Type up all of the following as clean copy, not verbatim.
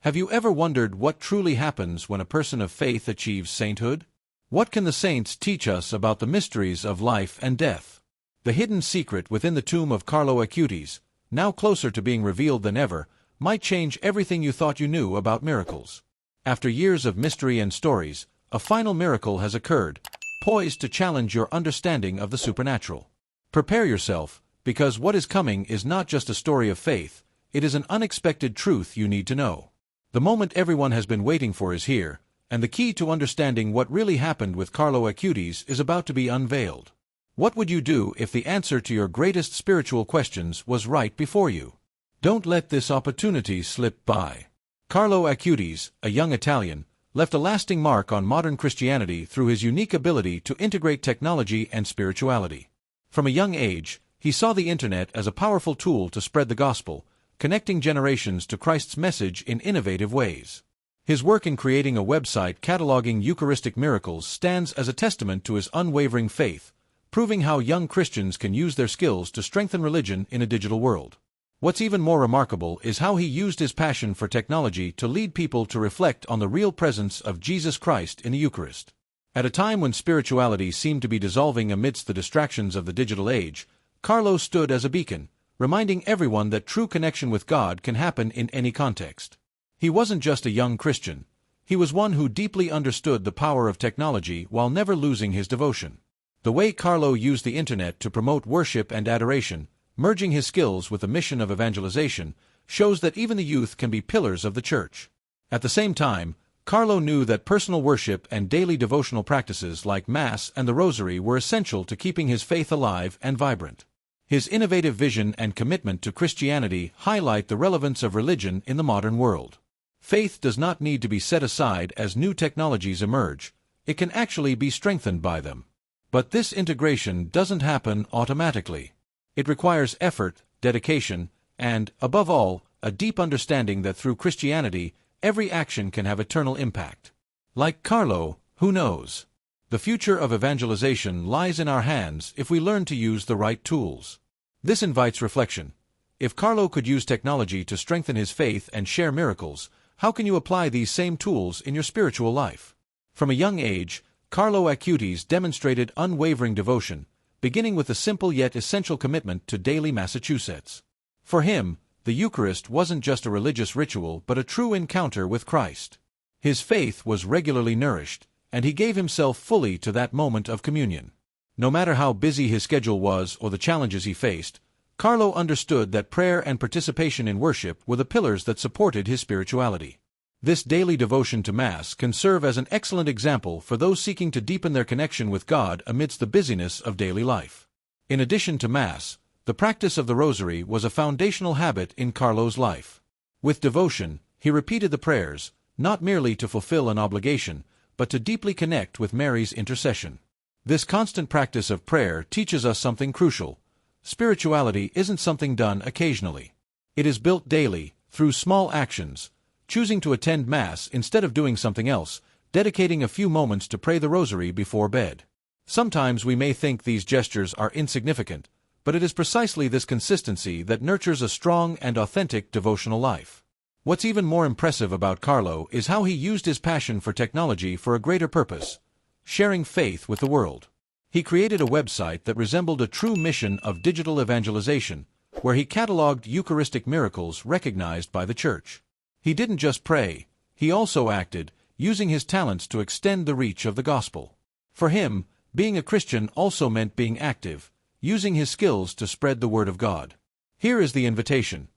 Have you ever wondered what truly happens when a person of faith achieves sainthood? What can the saints teach us about the mysteries of life and death? The hidden secret within the tomb of Carlo Acutis, now closer to being revealed than ever, might change everything you thought you knew about miracles. After years of mystery and stories, a final miracle has occurred, poised to challenge your understanding of the supernatural. Prepare yourself, because what is coming is not just a story of faith, it is an unexpected truth you need to know. The moment everyone has been waiting for is here, and the key to understanding what really happened with Carlo Acutis is about to be unveiled. What would you do if the answer to your greatest spiritual questions was right before you? Don't let this opportunity slip by. Carlo Acutis, a young Italian, left a lasting mark on modern Christianity through his unique ability to integrate technology and spirituality. From a young age, he saw the internet as a powerful tool to spread the gospel, connecting generations to Christ's message in innovative ways. His work in creating a website cataloging Eucharistic miracles stands as a testament to his unwavering faith, proving how young Christians can use their skills to strengthen religion in a digital world. What's even more remarkable is how he used his passion for technology to lead people to reflect on the real presence of Jesus Christ in the Eucharist. At a time when spirituality seemed to be dissolving amidst the distractions of the digital age, Carlo stood as a beacon, reminding everyone that true connection with God can happen in any context. He wasn't just a young Christian. He was one who deeply understood the power of technology while never losing his devotion. The way Carlo used the internet to promote worship and adoration, merging his skills with the mission of evangelization, shows that even the youth can be pillars of the church. At the same time, Carlo knew that personal worship and daily devotional practices like Mass and the Rosary were essential to keeping his faith alive and vibrant. His innovative vision and commitment to Christianity highlight the relevance of religion in the modern world. Faith does not need to be set aside as new technologies emerge. It can actually be strengthened by them. But this integration doesn't happen automatically. It requires effort, dedication, and, above all, a deep understanding that through Christianity, every action can have eternal impact. Like Carlo, who knows? The future of evangelization lies in our hands if we learn to use the right tools. This invites reflection. If Carlo could use technology to strengthen his faith and share miracles, how can you apply these same tools in your spiritual life? From a young age, Carlo Acutis demonstrated unwavering devotion, beginning with a simple yet essential commitment to daily Massachusetts. For him, the Eucharist wasn't just a religious ritual but a true encounter with Christ. His faith was regularly nourished, and he gave himself fully to that moment of communion. No matter how busy his schedule was or the challenges he faced, Carlo understood that prayer and participation in worship were the pillars that supported his spirituality. This daily devotion to Mass can serve as an excellent example for those seeking to deepen their connection with God amidst the busyness of daily life. In addition to Mass, the practice of the Rosary was a foundational habit in Carlo's life. With devotion, he repeated the prayers, not merely to fulfill an obligation, but to deeply connect with Mary's intercession. This constant practice of prayer teaches us something crucial. Spirituality isn't something done occasionally. It is built daily, through small actions, choosing to attend Mass instead of doing something else, dedicating a few moments to pray the Rosary before bed. Sometimes we may think these gestures are insignificant, but it is precisely this consistency that nurtures a strong and authentic devotional life. What's even more impressive about Carlo is how he used his passion for technology for a greater purpose: sharing faith with the world. He created a website that resembled a true mission of digital evangelization, where he cataloged Eucharistic miracles recognized by the Church. He didn't just pray, he also acted, using his talents to extend the reach of the gospel. For him, being a Christian also meant being active, using his skills to spread the word of God. Here is the invitation.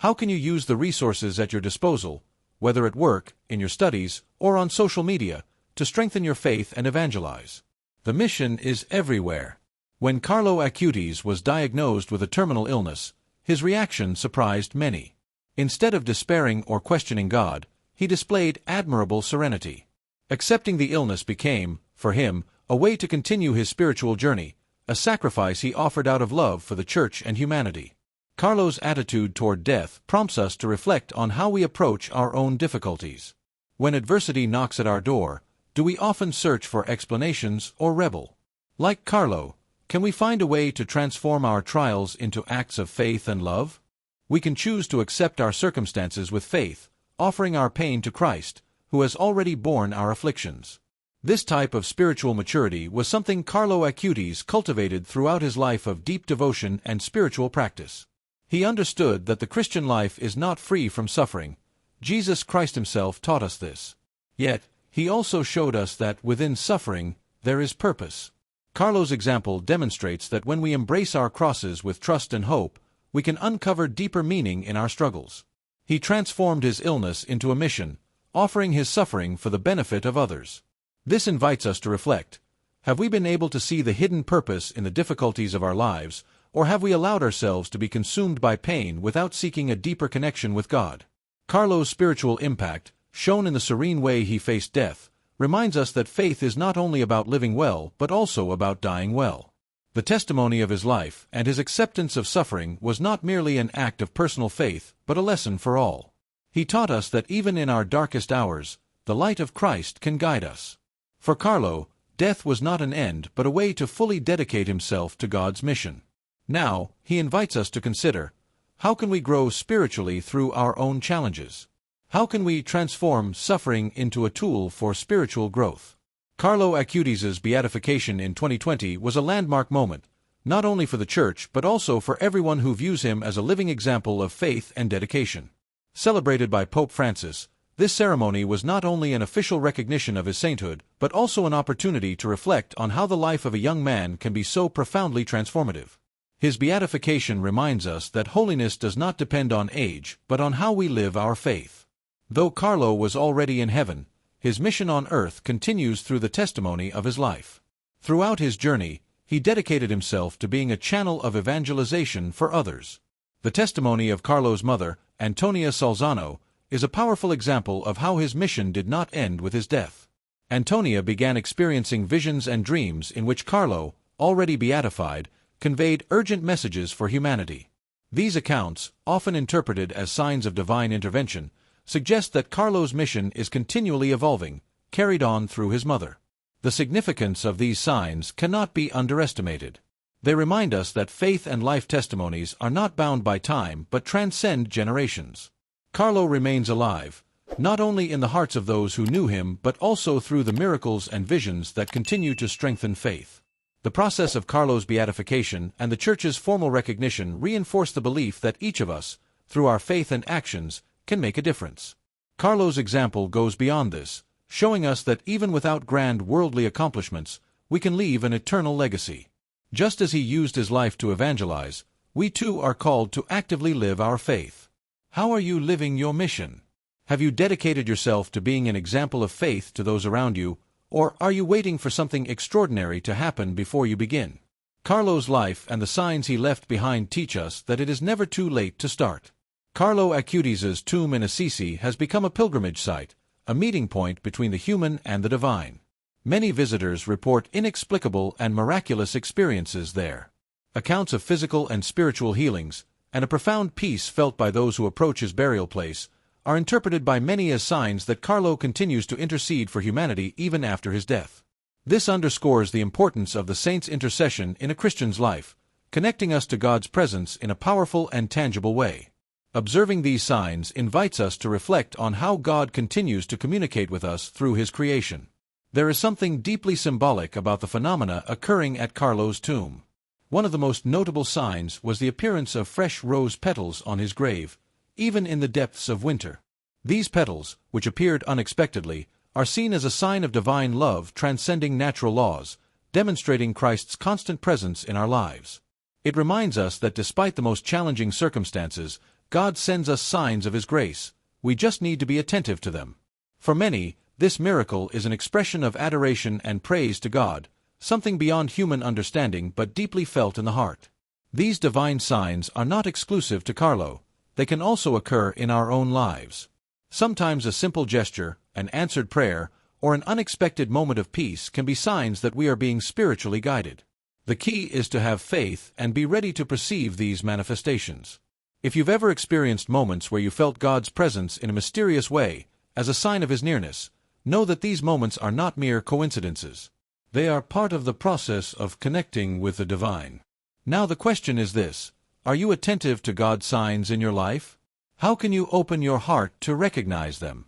How can you use the resources at your disposal, whether at work, in your studies, or on social media, to strengthen your faith and evangelize? The mission is everywhere. When Carlo Acutis was diagnosed with a terminal illness, his reaction surprised many. Instead of despairing or questioning God, he displayed admirable serenity. Accepting the illness became, for him, a way to continue his spiritual journey, a sacrifice he offered out of love for the Church and humanity. Carlo's attitude toward death prompts us to reflect on how we approach our own difficulties. When adversity knocks at our door, do we often search for explanations or rebel? Like Carlo, can we find a way to transform our trials into acts of faith and love? We can choose to accept our circumstances with faith, offering our pain to Christ, who has already borne our afflictions. This type of spiritual maturity was something Carlo Acutis cultivated throughout his life of deep devotion and spiritual practice. He understood that the Christian life is not free from suffering. Jesus Christ himself taught us this. Yet, he also showed us that within suffering, there is purpose. Carlo's example demonstrates that when we embrace our crosses with trust and hope, we can uncover deeper meaning in our struggles. He transformed his illness into a mission, offering his suffering for the benefit of others. This invites us to reflect. Have we been able to see the hidden purpose in the difficulties of our lives, or have we allowed ourselves to be consumed by pain without seeking a deeper connection with God? Carlo's spiritual impact, shown in the serene way he faced death, reminds us that faith is not only about living well but also about dying well. The testimony of his life and his acceptance of suffering was not merely an act of personal faith but a lesson for all. He taught us that even in our darkest hours, the light of Christ can guide us. For Carlo, death was not an end but a way to fully dedicate himself to God's mission. Now, he invites us to consider, how can we grow spiritually through our own challenges? How can we transform suffering into a tool for spiritual growth? Carlo Acutis' beatification in 2020 was a landmark moment, not only for the Church but also for everyone who views him as a living example of faith and dedication. Celebrated by Pope Francis, this ceremony was not only an official recognition of his sainthood, but also an opportunity to reflect on how the life of a young man can be so profoundly transformative. His beatification reminds us that holiness does not depend on age, but on how we live our faith. Though Carlo was already in heaven, his mission on earth continues through the testimony of his life. Throughout his journey, he dedicated himself to being a channel of evangelization for others. The testimony of Carlo's mother, Antonia Salzano, is a powerful example of how his mission did not end with his death. Antonia began experiencing visions and dreams in which Carlo, already beatified, conveyed urgent messages for humanity. These accounts, often interpreted as signs of divine intervention, suggest that Carlo's mission is continually evolving, carried on through his mother. The significance of these signs cannot be underestimated. They remind us that faith and life testimonies are not bound by time but transcend generations. Carlo remains alive, not only in the hearts of those who knew him but also through the miracles and visions that continue to strengthen faith. The process of Carlo's beatification and the Church's formal recognition reinforce the belief that each of us, through our faith and actions, can make a difference. Carlo's example goes beyond this, showing us that even without grand worldly accomplishments, we can leave an eternal legacy. Just as he used his life to evangelize, we too are called to actively live our faith. How are you living your mission? Have you dedicated yourself to being an example of faith to those around you, or are you waiting for something extraordinary to happen before you begin? Carlo's life and the signs he left behind teach us that it is never too late to start. Carlo Acutis' tomb in Assisi has become a pilgrimage site, a meeting point between the human and the divine. Many visitors report inexplicable and miraculous experiences there. Accounts of physical and spiritual healings, and a profound peace felt by those who approach his burial place, are interpreted by many as signs that Carlo continues to intercede for humanity even after his death. This underscores the importance of the saint's intercession in a Christian's life, connecting us to God's presence in a powerful and tangible way. Observing these signs invites us to reflect on how God continues to communicate with us through his creation. There is something deeply symbolic about the phenomena occurring at Carlo's tomb. One of the most notable signs was the appearance of fresh rose petals on his grave, even in the depths of winter. These petals, which appeared unexpectedly, are seen as a sign of divine love transcending natural laws, demonstrating Christ's constant presence in our lives. It reminds us that despite the most challenging circumstances, God sends us signs of his grace. We just need to be attentive to them. For many, this miracle is an expression of adoration and praise to God, something beyond human understanding but deeply felt in the heart. These divine signs are not exclusive to Carlo. They can also occur in our own lives. Sometimes a simple gesture, an answered prayer, or an unexpected moment of peace can be signs that we are being spiritually guided. The key is to have faith and be ready to perceive these manifestations. If you've ever experienced moments where you felt God's presence in a mysterious way, as a sign of his nearness, know that these moments are not mere coincidences. They are part of the process of connecting with the divine. Now the question is this: are you attentive to God's signs in your life? How can you open your heart to recognize them?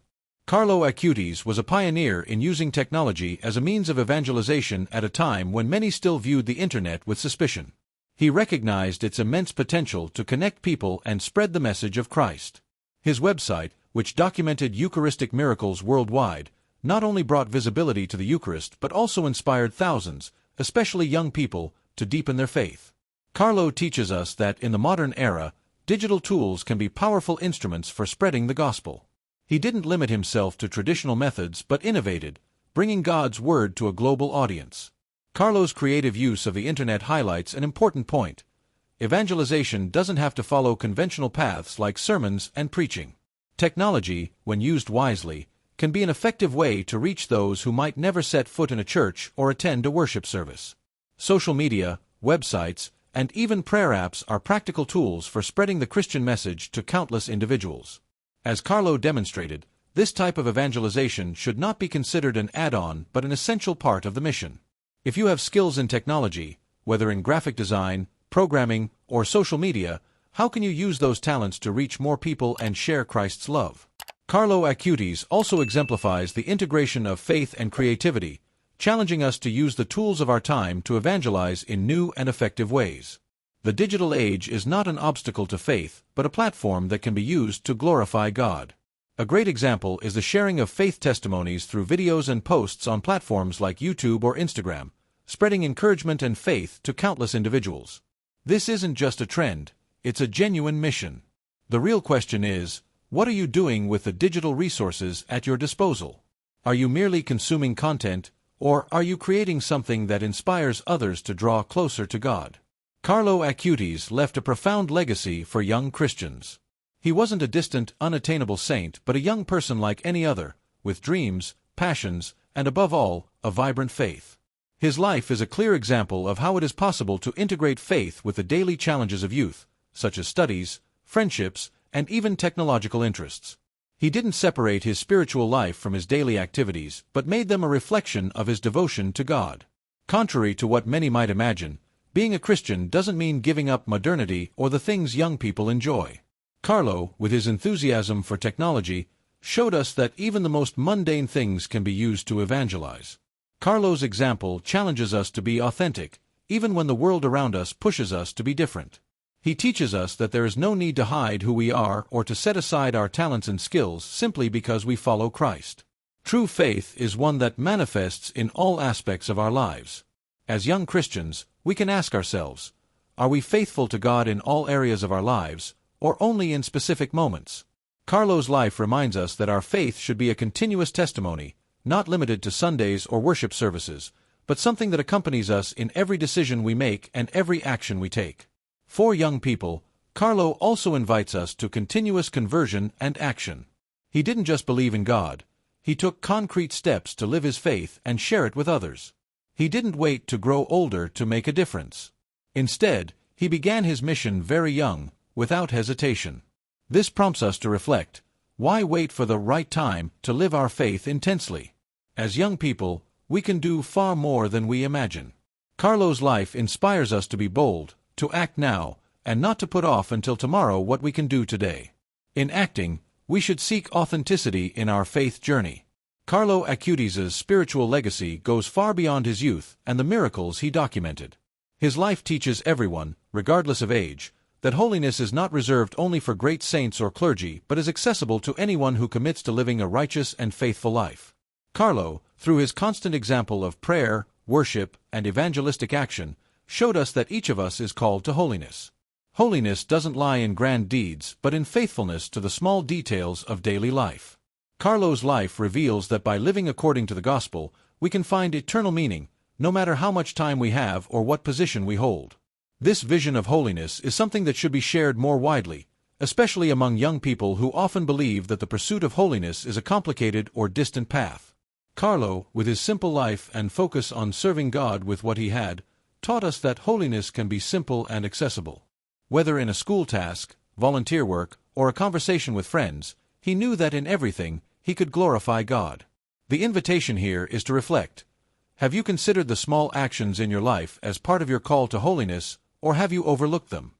Carlo Acutis was a pioneer in using technology as a means of evangelization at a time when many still viewed the internet with suspicion. He recognized its immense potential to connect people and spread the message of Christ. His website, which documented Eucharistic miracles worldwide, not only brought visibility to the Eucharist but also inspired thousands, especially young people, to deepen their faith. Carlo teaches us that in the modern era, digital tools can be powerful instruments for spreading the gospel. He didn't limit himself to traditional methods but innovated, bringing God's word to a global audience. Carlo's creative use of the internet highlights an important point. Evangelization doesn't have to follow conventional paths like sermons and preaching. Technology, when used wisely, can be an effective way to reach those who might never set foot in a church or attend a worship service. Social media, websites, and even prayer apps are practical tools for spreading the Christian message to countless individuals. As Carlo demonstrated, this type of evangelization should not be considered an add-on but an essential part of the mission. If you have skills in technology, whether in graphic design, programming, or social media, how can you use those talents to reach more people and share Christ's love? Carlo Acutis also exemplifies the integration of faith and creativity, challenging us to use the tools of our time to evangelize in new and effective ways. The digital age is not an obstacle to faith, but a platform that can be used to glorify God. A great example is the sharing of faith testimonies through videos and posts on platforms like YouTube or Instagram, spreading encouragement and faith to countless individuals. This isn't just a trend, it's a genuine mission. The real question is, what are you doing with the digital resources at your disposal? Are you merely consuming content, or are you creating something that inspires others to draw closer to God? Carlo Acutis left a profound legacy for young Christians. He wasn't a distant, unattainable saint but a young person like any other, with dreams, passions, and above all, a vibrant faith. His life is a clear example of how it is possible to integrate faith with the daily challenges of youth, such as studies, friendships, and even technological interests. He didn't separate his spiritual life from his daily activities but made them a reflection of his devotion to God. Contrary to what many might imagine, being a Christian doesn't mean giving up modernity or the things young people enjoy. Carlo, with his enthusiasm for technology, showed us that even the most mundane things can be used to evangelize. Carlo's example challenges us to be authentic, even when the world around us pushes us to be different. He teaches us that there is no need to hide who we are or to set aside our talents and skills simply because we follow Christ. True faith is one that manifests in all aspects of our lives. As young Christians, we can ask ourselves, are we faithful to God in all areas of our lives, or only in specific moments? Carlo's life reminds us that our faith should be a continuous testimony, not limited to Sundays or worship services, but something that accompanies us in every decision we make and every action we take. For young people, Carlo also invites us to continuous conversion and action. He didn't just believe in God, he took concrete steps to live his faith and share it with others. He didn't wait to grow older to make a difference. Instead, he began his mission very young, without hesitation. This prompts us to reflect, why wait for the right time to live our faith intensely? As young people, we can do far more than we imagine. Carlo's life inspires us to be bold, to act now, and not to put off until tomorrow what we can do today. In acting, we should seek authenticity in our faith journey. Carlo Acutis' spiritual legacy goes far beyond his youth and the miracles he documented. His life teaches everyone, regardless of age, that holiness is not reserved only for great saints or clergy but is accessible to anyone who commits to living a righteous and faithful life. Carlo, through his constant example of prayer, worship, and evangelistic action, showed us that each of us is called to holiness. Holiness doesn't lie in grand deeds but in faithfulness to the small details of daily life. Carlo's life reveals that by living according to the gospel, we can find eternal meaning, no matter how much time we have or what position we hold. This vision of holiness is something that should be shared more widely, especially among young people who often believe that the pursuit of holiness is a complicated or distant path. Carlo, with his simple life and focus on serving God with what he had, taught us that holiness can be simple and accessible. Whether in a school task, volunteer work, or a conversation with friends, he knew that in everything, he could glorify God. The invitation here is to reflect. Have you considered the small actions in your life as part of your call to holiness, or have you overlooked them?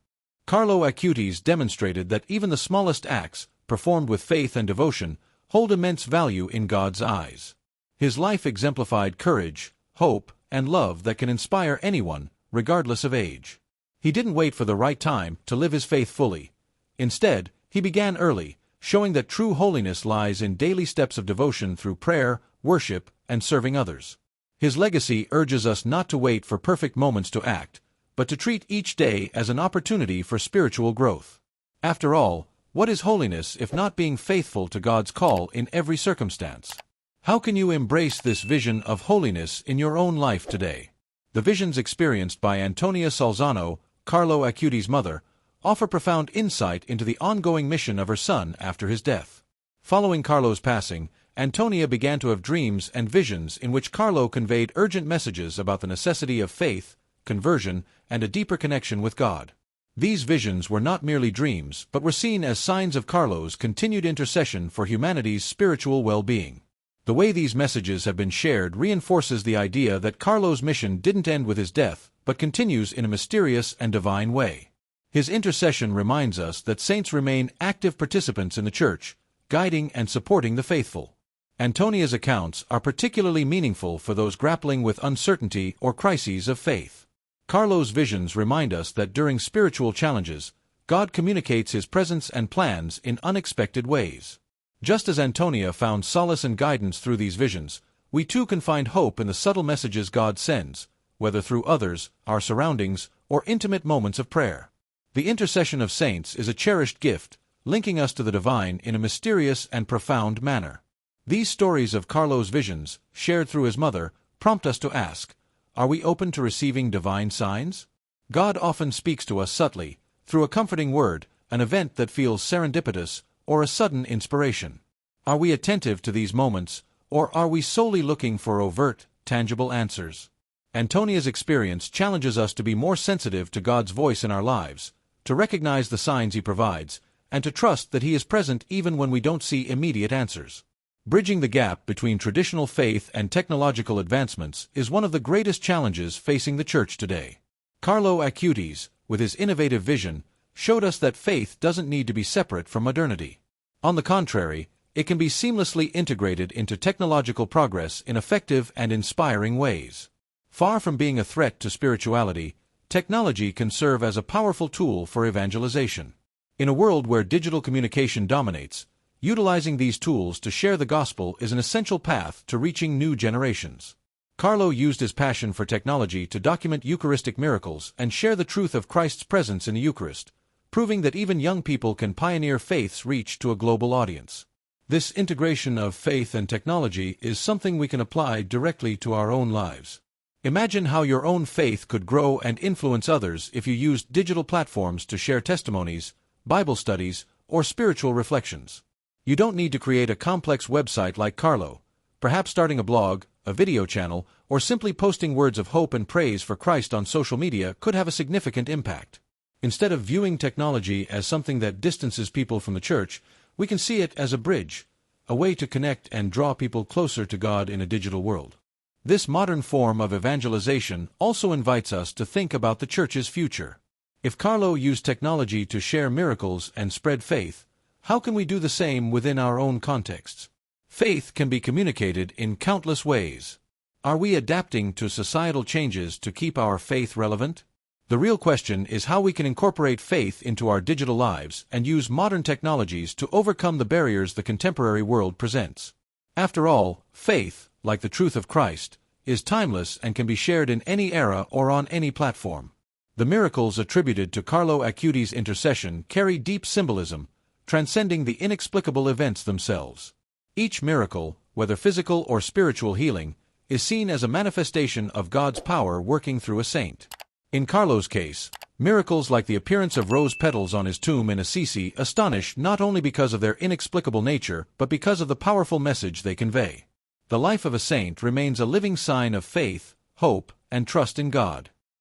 Carlo Acutis demonstrated that even the smallest acts, performed with faith and devotion, hold immense value in God's eyes. His life exemplified courage, hope, and love that can inspire anyone, regardless of age. He didn't wait for the right time to live his faith fully. Instead, he began early, showing that true holiness lies in daily steps of devotion through prayer, worship, and serving others. His legacy urges us not to wait for perfect moments to act, but to treat each day as an opportunity for spiritual growth. After all, what is holiness if not being faithful to God's call in every circumstance? How can you embrace this vision of holiness in your own life today? The visions experienced by Antonia Salzano, Carlo Acutis' mother, offer profound insight into the ongoing mission of her son after his death. Following Carlo's passing, Antonia began to have dreams and visions in which Carlo conveyed urgent messages about the necessity of faith, conversion, and a deeper connection with God. These visions were not merely dreams but were seen as signs of Carlo's continued intercession for humanity's spiritual well-being. The way these messages have been shared reinforces the idea that Carlo's mission didn't end with his death, but continues in a mysterious and divine way. His intercession reminds us that saints remain active participants in the Church, guiding and supporting the faithful. Antonia's accounts are particularly meaningful for those grappling with uncertainty or crises of faith. Carlo's visions remind us that during spiritual challenges, God communicates His presence and plans in unexpected ways. Just as Antonia found solace and guidance through these visions, we too can find hope in the subtle messages God sends, whether through others, our surroundings, or intimate moments of prayer. The intercession of saints is a cherished gift, linking us to the divine in a mysterious and profound manner. These stories of Carlo's visions, shared through his mother, prompt us to ask, are we open to receiving divine signs? God often speaks to us subtly, through a comforting word, an event that feels serendipitous, or a sudden inspiration. Are we attentive to these moments, or are we solely looking for overt, tangible answers? Antonia's experience challenges us to be more sensitive to God's voice in our lives, to recognize the signs He provides, and to trust that He is present even when we don't see immediate answers. Bridging the gap between traditional faith and technological advancements is one of the greatest challenges facing the Church today. Carlo Acutis, with his innovative vision, showed us that faith doesn't need to be separate from modernity. On the contrary, it can be seamlessly integrated into technological progress in effective and inspiring ways. Far from being a threat to spirituality, technology can serve as a powerful tool for evangelization. In a world where digital communication dominates, utilizing these tools to share the gospel is an essential path to reaching new generations. Carlo used his passion for technology to document Eucharistic miracles and share the truth of Christ's presence in the Eucharist, proving that even young people can pioneer faith's reach to a global audience. This integration of faith and technology is something we can apply directly to our own lives. Imagine how your own faith could grow and influence others if you used digital platforms to share testimonies, Bible studies, or spiritual reflections. You don't need to create a complex website like Carlo. Perhaps starting a blog, a video channel, or simply posting words of hope and praise for Christ on social media could have a significant impact. Instead of viewing technology as something that distances people from the Church, we can see it as a bridge, a way to connect and draw people closer to God in a digital world. This modern form of evangelization also invites us to think about the Church's future. If Carlo used technology to share miracles and spread faith, how can we do the same within our own contexts? Faith can be communicated in countless ways. Are we adapting to societal changes to keep our faith relevant? The real question is how we can incorporate faith into our digital lives and use modern technologies to overcome the barriers the contemporary world presents. After all, faith, like the truth of Christ, is timeless and can be shared in any era or on any platform. The miracles attributed to Carlo Acutis' intercession carry deep symbolism, transcending the inexplicable events themselves. Each miracle, whether physical or spiritual healing, is seen as a manifestation of God's power working through a saint. In Carlo's case, miracles like the appearance of rose petals on his tomb in Assisi astonish not only because of their inexplicable nature but because of the powerful message they convey. The life of a saint remains a living sign of faith, hope, and trust in God.